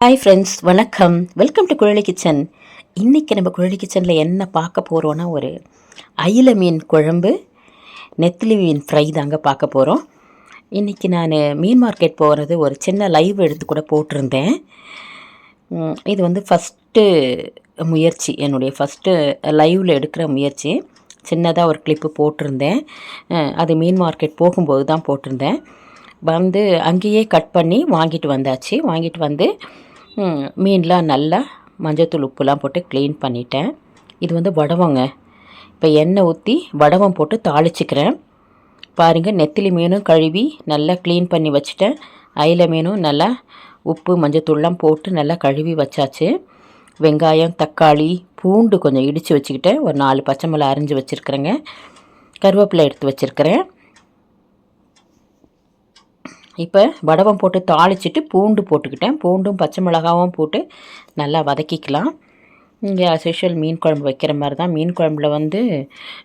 Hi friends, வணக்கம். Welcome to Kuzhali kitchen. இன்றைக்கி நம்ம குழலி கிச்சனில் என்ன பார்க்க போகிறோன்னா, ஒரு அயில மீன் குழம்பு, நெத்திலி மீன் ஃப்ரை தாங்க பார்க்க போகிறோம். இன்றைக்கி நான் மீன் மார்க்கெட் போகிறது ஒரு சின்ன லைவ் எடுத்து கூட போட்டிருந்தேன். இது வந்து ஃபஸ்ட்டு முயற்சி, என்னுடைய ஃபஸ்ட்டு லைவில் எடுக்கிற முயற்சி. சின்னதாக ஒரு கிளிப்பு போட்டிருந்தேன். அது மீன் மார்க்கெட் போகும்போது தான் போட்டிருந்தேன். வந்து அங்கேயே கட் பண்ணி வாங்கிட்டு வந்தாச்சு. வாங்கிட்டு வந்து மீன்லாம் நல்லா மஞ்சத்தூள் உப்புலாம் போட்டு க்ளீன் பண்ணிட்டேன். இது வந்து வடவங்க. இப்போ எண்ணெய் ஊற்றி வடவம் போட்டு தாளிச்சிக்கிறேன். பாருங்கள், நெத்திலி மீனும் கழுவி நல்லா க்ளீன் பண்ணி வச்சுட்டேன். அயில மீனும் நல்லா உப்பு மஞ்சத்தூள்லாம் போட்டு நல்லா கழுவி வச்சாச்சு. வெங்காயம், தக்காளி, பூண்டு கொஞ்சம் இடித்து வச்சுக்கிட்டேன். ஒரு 4 பச்சை மிளகா அரிஞ்சு வச்சுருக்கிறேங்க. கருவேப்பிலை எடுத்து வச்சுருக்கிறேன். இப்போ வடவம் போட்டு தாளிச்சிட்டு பூண்டு போட்டுக்கிட்டேன். பூண்டும் பச்சை மிளகாவும் போட்டு நல்லா வதக்கிக்கலாம். இங்கே அஸ்யூஷுவல் மீன் குழம்பு வைக்கிற மாதிரி தான். மீன் குழம்புல வந்து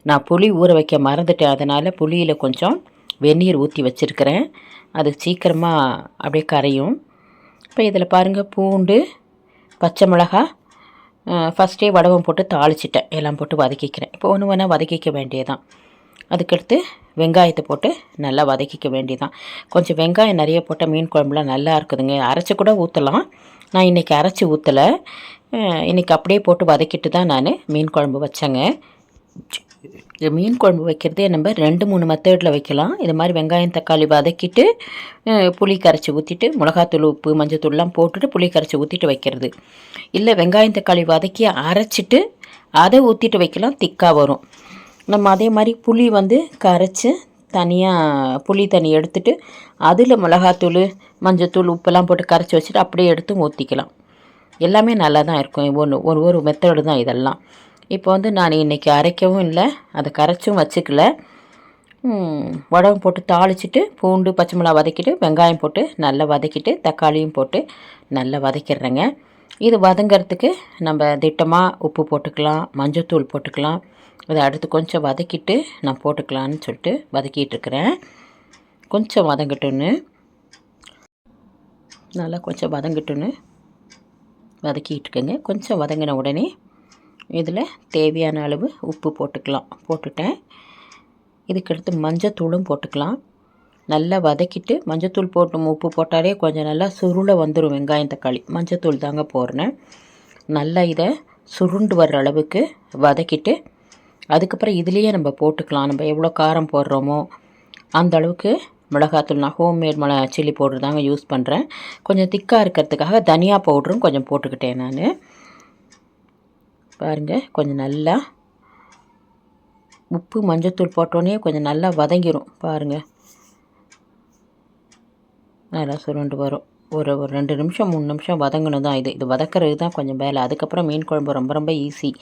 நான் புளி ஊற வைக்க மறந்துட்டேன். அதனால் புளியில் கொஞ்சம் வெந்நீர் ஊற்றி வச்சுருக்கிறேன். அது சீக்கிரமாக அப்படியே கரையும். இப்போ இதில் பாருங்கள், பூண்டு, பச்சை மிளகா ஃபஸ்ட்டே வடவம் போட்டு தாளிச்சிட்டேன். எல்லாம் போட்டு வதக்கிக்கிறேன். இப்போ ஒன்று ஒன்றா வதக்கிக்க வேண்டியதான். அதுக்கடுத்து வெங்காயத்தை போட்டு நல்லா வதக்கிக்க வேண்டியதான். கொஞ்சம் வெங்காயம் நிறைய போட்டால் மீன் குழம்புலாம் நல்லா இருக்குதுங்க. அரைச்சி கூட ஊற்றலாம். நான் இன்றைக்கி அரைச்சி ஊற்றலை. இன்றைக்கி அப்படியே போட்டு வதக்கிட்டு தான் நான் மீன் குழம்பு வச்சேங்க. மீன் குழம்பு வைக்கிறதே நம்ம 2-3 மெத்தடில் வைக்கலாம். இது மாதிரி வெங்காயம் தக்காளி வதக்கிட்டு புளி கரைச்சி ஊற்றிட்டு மிளகாத்தூள் உப்பு மஞ்சத்தூள்லாம் போட்டுட்டு புளி கரைச்சி ஊற்றிட்டு வைக்கிறது. இல்லை, வெங்காயம் தக்காளி வதக்கி அரைச்சிட்டு அதை ஊற்றிட்டு வைக்கலாம், திக்காக வரும். நம்ம அதே மாதிரி புளி வந்து கரைச்சி தனியாக புளி தண்ணி எடுத்துகிட்டு அதில் மிளகாத்தூள் மஞ்சத்தூள் உப்பெல்லாம் போட்டு கரைச்சி வச்சுட்டு அப்படியே எடுத்து ஊற்றிக்கலாம். எல்லாமே நல்லா தான் இருக்கும். ஒரு மெத்தடு தான் இதெல்லாம். இப்போ வந்து நான் இன்றைக்கி அரைக்கவும் இல்லை, அதை கரைச்சும் வச்சுக்கல. வடகம் போட்டு தாளிச்சிட்டு பூண்டு பச்சை மிளகா வதக்கிட்டு வெங்காயம் போட்டு நல்லா வதக்கிட்டு தக்காளியும் போட்டு நல்லா வதக்கிடுறேங்க. இது வதங்கிறதுக்கு நம்ம திட்டமாக உப்பு போட்டுக்கலாம், மஞ்சத்தூள் போட்டுக்கலாம். அதை அடுத்து கொஞ்சம் வதக்கிட்டு நான் போட்டுக்கலான்னு சொல்லிட்டு வதக்கிட்டுருக்கிறேன். கொஞ்சம் வதங்கட்டுன்னு நல்லா கொஞ்சம் வதங்கிட்டுன்னு வதக்கிட்டுருக்கேங்க. கொஞ்சம் வதங்கின உடனே இதில் தேவையான அளவு உப்பு போட்டுக்கலாம். போட்டுட்டேன். இதுக்கடுத்து மஞ்சத்தூளும் போட்டுக்கலாம். நல்லா வதக்கிட்டு மஞ்சத்தூள் போட்டு உப்பு போட்டாலே கொஞ்சம் நல்லா சுருளை வந்துடும் வெங்காயம் தக்காளி. மஞ்சத்தூள் தாங்க போடுறேன். நல்லா இதை சுருண்டு வர்ற அளவுக்கு வதக்கிட்டு அதுக்கப்புறம் இதுலேயே நம்ம போட்டுக்கலாம். நம்ம எவ்வளோ காரம் போடுறோமோ அந்த அளவுக்கு மிளகாத்தூள். நான் ஹோம்மேட் சில்லி பவுடர் தாங்க யூஸ் பண்ணுறேன். கொஞ்சம் திக்காக இருக்கிறதுக்காக தனியா பவுடரும் கொஞ்சம் போட்டுக்கிட்டேன் நான். பாருங்கள், கொஞ்சம் நல்லா உப்பு மஞ்சத்தூள் போட்டோன்னே கொஞ்சம் நல்லா வதங்கிடும். பாருங்கள், நல்லா சுருண்டு வரும். ஒரு 2 நிமிஷம் 3 நிமிஷம் வதங்கணும் தான். இது வதக்கிறது தான் கொஞ்சம் வேலை. அதுக்கப்புறம் மீன் குழம்பு ரொம்ப ரொம்ப ஈஸி.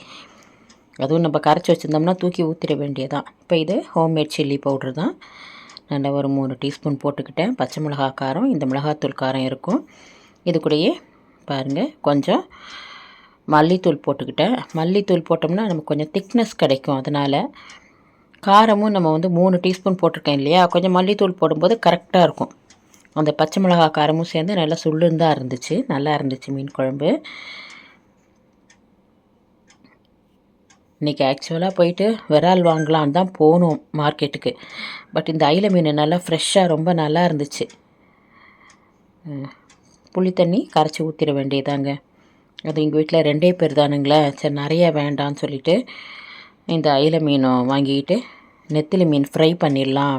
அதுவும் நம்ம கரைச்சி வச்சுருந்தோம்னா தூக்கி ஊற்றிட வேண்டியதான். இப்போ இது ஹோம்மேட் சில்லி பவுட்ரு தான். நல்லா ஒரு 3 டீஸ்பூன் போட்டுக்கிட்டேன். பச்சை மிளகா காரம், இந்த மிளகாத்தூள் காரம் இருக்கும். இது கூடயே பாருங்கள் கொஞ்சம் மல்லித்தூள் போட்டுக்கிட்டேன். மல்லித்தூள் போட்டோம்னா நமக்கு கொஞ்சம் திக்னஸ் கிடைக்கும். அதனால் காரமும் நம்ம வந்து 3 டீஸ்பூன் போட்டிருக்கேன் இல்லையா, கொஞ்சம் மல்லித்தூள் போடும்போது கரெக்டாக இருக்கும். அந்த பச்சை மிளகா காரமும் சேர்ந்து நல்லா சுள்ளுன்னு தான் இருந்துச்சு. நல்லா இருந்துச்சு மீன் குழம்பு. இன்றைக்கி ஆக்சுவலாக போயிட்டு விரால் வாங்கலான்னு தான் போனோம் மார்க்கெட்டுக்கு. பட் இந்த அயில மீன் நல்லா ஃப்ரெஷ்ஷாக ரொம்ப நல்லா இருந்துச்சு. புளி தண்ணி கரைச்சி ஊற்றிட வேண்டியதாங்க. அது எங்கள் வீட்டில் 2 பேர் தானுங்களே, சரி நிறையா வேண்டான்னு சொல்லிவிட்டு இந்த அயில மீனும் வாங்கிட்டு நெத்திலி மீன் ஃப்ரை பண்ணிடலாம்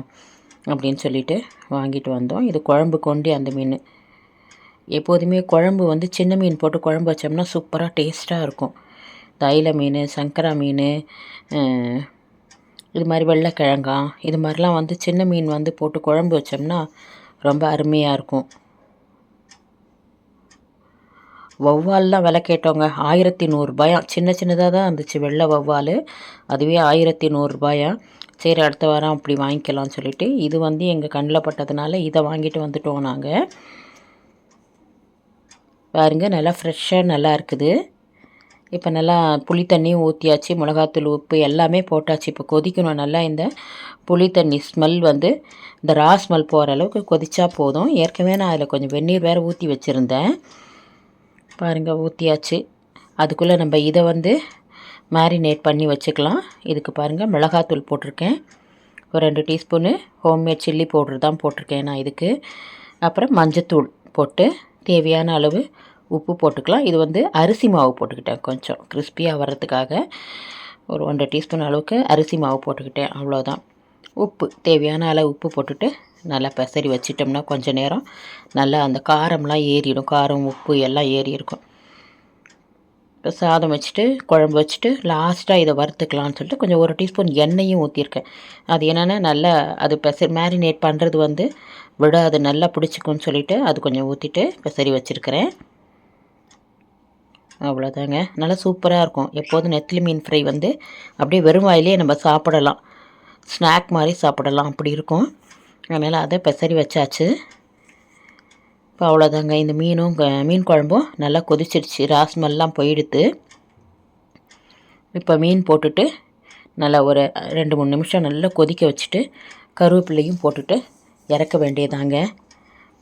அப்படின்னு சொல்லிட்டு வாங்கிட்டு வந்தோம். இது குழம்பு கொண்டு அந்த மீன். எப்போதுமே குழம்பு வந்து சின்ன மீன் போட்டு குழம்பு வச்சோம்னா சூப்பராக டேஸ்ட்டாக இருக்கும். இந்த அயில மீன், சங்கரா மீன், இது மாதிரி வெள்ளைக்கிழங்கா, இது மாதிரிலாம் வந்து சின்ன மீன் வந்து போட்டு குழம்பு வச்சோம்னா ரொம்ப அருமையாக இருக்கும். வௌவால்லாம் விலை கேட்டோங்க. 1100 ரூபாயாம். சின்னதாக தான் இருந்துச்சு வெள்ளை வௌவால். அதுவே 1100 ரூபாயாம். சரி, அடுத்த வாரம் அப்படி வாங்கிக்கலாம்னு சொல்லிவிட்டு இது வந்து எங்கள் கண்ணில் பட்டதுனால இதை வாங்கிட்டு வந்துட்டோம் நாங்கள். பாருங்கள், நல்லா ஃப்ரெஷ்ஷாக நல்லா இருக்குது. இப்போ நல்லா புளி தண்ணியும் ஊற்றியாச்சு, மிளகாத்தூள் உப்பு எல்லாமே போட்டாச்சு. இப்போ கொதிக்கணும் நல்லா. இந்த புளி தண்ணி ஸ்மெல் வந்து இந்த ரா ஸ்மெல் போகிற அளவுக்கு கொதிச்சா போதும். ஏற்கனவே நான் அதில் கொஞ்சம் வெந்நீர் வேறு ஊற்றி வச்சுருந்தேன். பாருங்கள் ஊற்றியாச்சு. அதுக்குள்ளே நம்ம இதை வந்து மேரினேட் பண்ணி வச்சுக்கலாம். இதுக்கு பாருங்கள் மிளகாத்தூள் போட்டிருக்கேன். ஒரு 2 டீஸ்பூனு ஹோம்மேட் சில்லி பவுட்ரு தான் போட்டிருக்கேன் நான் இதுக்கு. அப்புறம் மஞ்சத்தூள் போட்டு தேவையான அளவு உப்பு போட்டுக்கலாம். இது வந்து அரிசி மாவு போட்டுக்கிட்டேன், கொஞ்சம் கிறிஸ்பியாக வர்றதுக்காக ஒரு 1 டீஸ்பூன் அளவுக்கு அரிசி மாவு போட்டுக்கிட்டேன், அவ்வளோதான். உப்பு தேவையான அளவு உப்பு போட்டுட்டு நல்லா பெசரி வச்சிட்டோம்னா கொஞ்சம் நேரம் நல்லா அந்த காரம்லாம் ஏறிடும். காரம் உப்பு எல்லாம் ஏறி இருக்கும். இப்போ சாதம் வச்சுட்டு குழம்பு வச்சுட்டு லாஸ்ட்டாக இதை வறுத்துக்கலாம்னு சொல்லிட்டு கொஞ்சம் 1 டீஸ்பூன் எண்ணெயும் ஊற்றிருக்கேன். அது என்னென்னா நல்லா அது மேரினேட் பண்ணுறது வந்து விடாது, நல்லா பிடிச்சிக்கும்னு சொல்லிவிட்டு அது கொஞ்சம் ஊற்றிட்டு பெசரி வச்சுருக்கிறேன். அவ்வளோதாங்க. நல்லா சூப்பராக இருக்கும். எப்போதும் நெத்திலி மீன் ஃப்ரை வந்து அப்படியே வெறும் வாயிலே நம்ம சாப்பிடலாம், ஸ்நாக் மாதிரி சாப்பிடலாம், அப்படி இருக்கும். அதனால் அதை பெசரி வச்சாச்சு. இப்போ அவ்வளோதாங்க. இந்த மீன் குழம்பும் நல்லா கொதிச்சிடுச்சு, ராஸ்மெல்லாம் போயிடுத்து. இப்போ மீன் போட்டுட்டு நல்லா ஒரு 2-3 நிமிஷம் நல்லா கொதிக்க வச்சுட்டு கருவேப்பிலையும் போட்டுட்டு இறக்க வேண்டியதாங்க.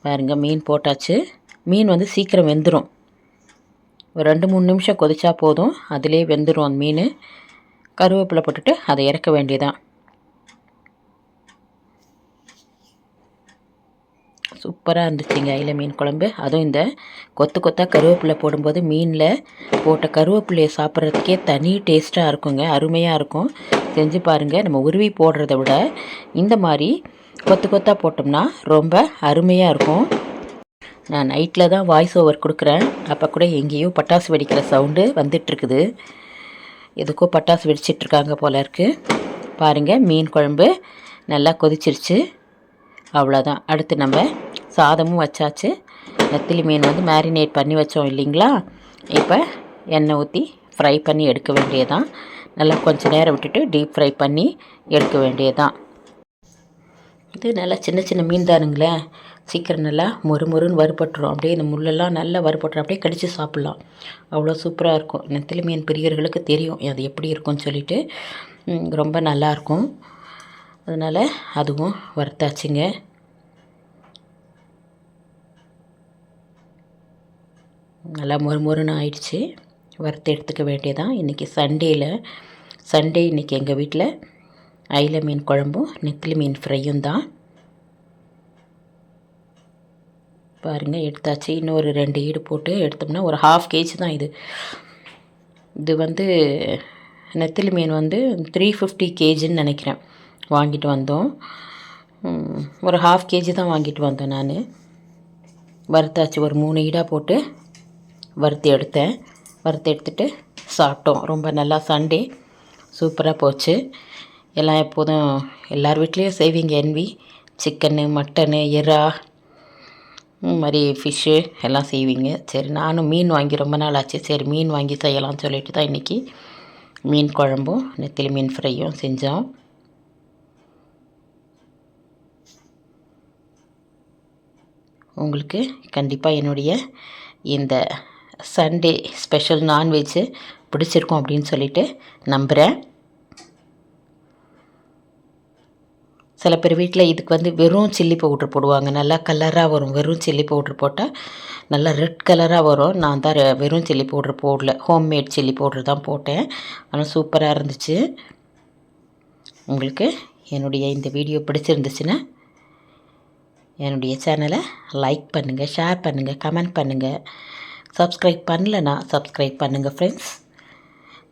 பாருங்கள் மீன் போட்டாச்சு. மீன் வந்து சீக்கிரம் வெந்துடும். ஒரு 2-3 நிமிஷம் கொதிச்சா போதும், அதிலே வெந்துடும் அந்த மீன். கருவேப்பிலை போட்டுட்டு அதை இறக்க வேண்டியதான். சூப்பராக இருந்துச்சுங்க அயில மீன் குழம்பு. அதுவும் இந்த கொத்தாக கருவேப்பிலை போடும்போது மீனில் போட்ட கருவேப்பிலையை சாப்பிட்றதுக்கே தனி டேஸ்ட்டாக இருக்குங்க, அருமையாக இருக்கும். செஞ்சு பாருங்கள். நம்ம உருவி போடுறத விட இந்த மாதிரி கொத்தாக போட்டோம்னா ரொம்ப அருமையாக இருக்கும். நான் நைட்டில் தான் வாய்ஸ் ஓவர் கொடுக்குறேன். அப்போ கூட எங்கேயோ பட்டாசு வெடிக்கிற சவுண்டு வந்துட்டுருக்குது. எதுக்கோ பட்டாசு வெடிச்சிட்ருக்காங்க போல இருக்குது. பாருங்கள் மீன் குழம்பு நல்லா கொதிச்சிருச்சு. அவ்வளோதான். அடுத்து நம்ம சாதமும் வச்சாச்சு. நெத்திலி மீன் வந்து மேரினேட் பண்ணி வச்சோம் இல்லைங்களா, இப்போ எண்ணெய் ஊற்றி ஃப்ரை பண்ணி எடுக்க வேண்டியதான். நல்லா கொஞ்சம் நேரம் விட்டுட்டு டீப் ஃப்ரை பண்ணி எடுக்க வேண்டியதான். இது நல்லா சின்ன சின்ன மீன் தானுங்களே, சீக்கிரம் நல்லா மொறுன்னு வறுபட்டுரும். அப்படியே இந்த முள்ளெல்லாம் நல்லா வறுபட்டுரும், அப்படியே கடித்து சாப்பிட்லாம். அவ்வளோ சூப்பராக இருக்கும். நெத்திலி மீன் பிரியர்களுக்கு தெரியும் அது எப்படி இருக்கும்னு சொல்லிட்டு. ரொம்ப நல்லாயிருக்கும். அதனால் அதுவும் வறுத்தாச்சுங்க. நல்லா மொறுன்னு ஆயிடுச்சு. வறுத்து எடுத்துக்க வேண்டியதான். இன்றைக்கி சண்டே இன்றைக்கி எங்கள் வீட்டில் அயில மீன் குழம்பும் நெத்திலி மீன் ஃப்ரையும் தான். பாருங்கள் எடுத்தாச்சு. இன்னொரு 2 ஈடு போட்டு எடுத்தோம்னா ஒரு 1/2 kg தான் இது. இது வந்து நெத்திலி மீன் வந்து 350 kgன்னு நினைக்கிறேன் வாங்கிட்டு வந்தோம். ஒரு 1/2 kg தான் வாங்கிட்டு வந்தோம் நான். வறுத்தாச்சு. ஒரு 3 ஈடாக போட்டு வறுத்து எடுத்துட்டு சாப்பிட்டோம். ரொம்ப நல்லா சண்டே சூப்பராக போச்சு. எல்லாம் எப்போதும் எல்லார் வீட்லேயும் செய்வீங்க என்வி. சிக்கனு, மட்டனு, எறா, மாதிரி ஃபிஷ்ஷு எல்லாம் செய்வீங்க. சரி நானும் மீன் வாங்கி ரொம்ப நாள் ஆச்சு, சரி மீன் வாங்கி செய்யலாம்னு சொல்லிட்டு தான் இன்றைக்கி மீன் குழம்பும் நெத்திலி மீன் ஃப்ரையும் செஞ்சோம். உங்களுக்கு கண்டிப்பாக என்னுடைய இந்த சண்டே ஸ்பெஷல் நான்வெஜ்ஜு பிடிச்சிருக்கும் அப்படின்னு சொல்லிட்டு நம்புகிறேன். சில பேர் வீட்டில் இதுக்கு வந்து வெறும் சில்லி பவுட்ரு போடுவாங்க, நல்லா கலராக வரும். வெறும் சில்லி பவுட்ரு போட்டால் நல்லா ரெட் கலராக வரும். நான் தான் வெறும் சில்லி பவுட்ரு போடல, ஹோம்மேட் சில்லி பவுட்ரு தான் போட்டேன். ஆனால் சூப்பராக இருந்துச்சு. உங்களுக்கு என்னுடைய இந்த வீடியோ பிடிச்சிருந்துச்சுன்னா என்னுடைய சேனலை லைக் பண்ணுங்கள், ஷேர் பண்ணுங்கள், கமெண்ட் பண்ணுங்கள். சப்ஸ்கிரைப் பண்ணலைன்னா சப்ஸ்கிரைப் பண்ணுங்கள் ஃப்ரெண்ட்ஸ்.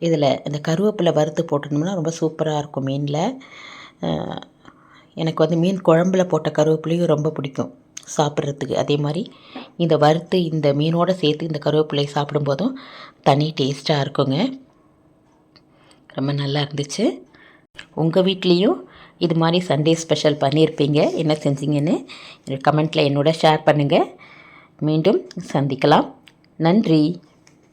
இதில் இந்த கருவேப்பிலை வறுத்து போட்டோம்னா ரொம்ப சூப்பராக இருக்கும் மீனில். எனக்கு வந்து மீன் குழம்புல போட்ட கருவேப்பிலையும் ரொம்ப பிடிக்கும் சாப்பிட்றதுக்கு. அதே மாதிரி இந்த வறுத்து இந்த மீனோடு சேர்த்து இந்த கருவேப்பிலை சாப்பிடும்போதும் தனி டேஸ்ட்டாக இருக்குங்க. ரொம்ப நல்லா இருந்துச்சு. உங்கள் வீட்லேயும் இது மாதிரி சண்டே ஸ்பெஷல் பண்ணியிருப்பீங்க. என்ன செஞ்சீங்கன்னு கமெண்ட்டில் என்னோட ஷேர் பண்ணுங்கள். மீண்டும் சந்திக்கலாம். நன்றி.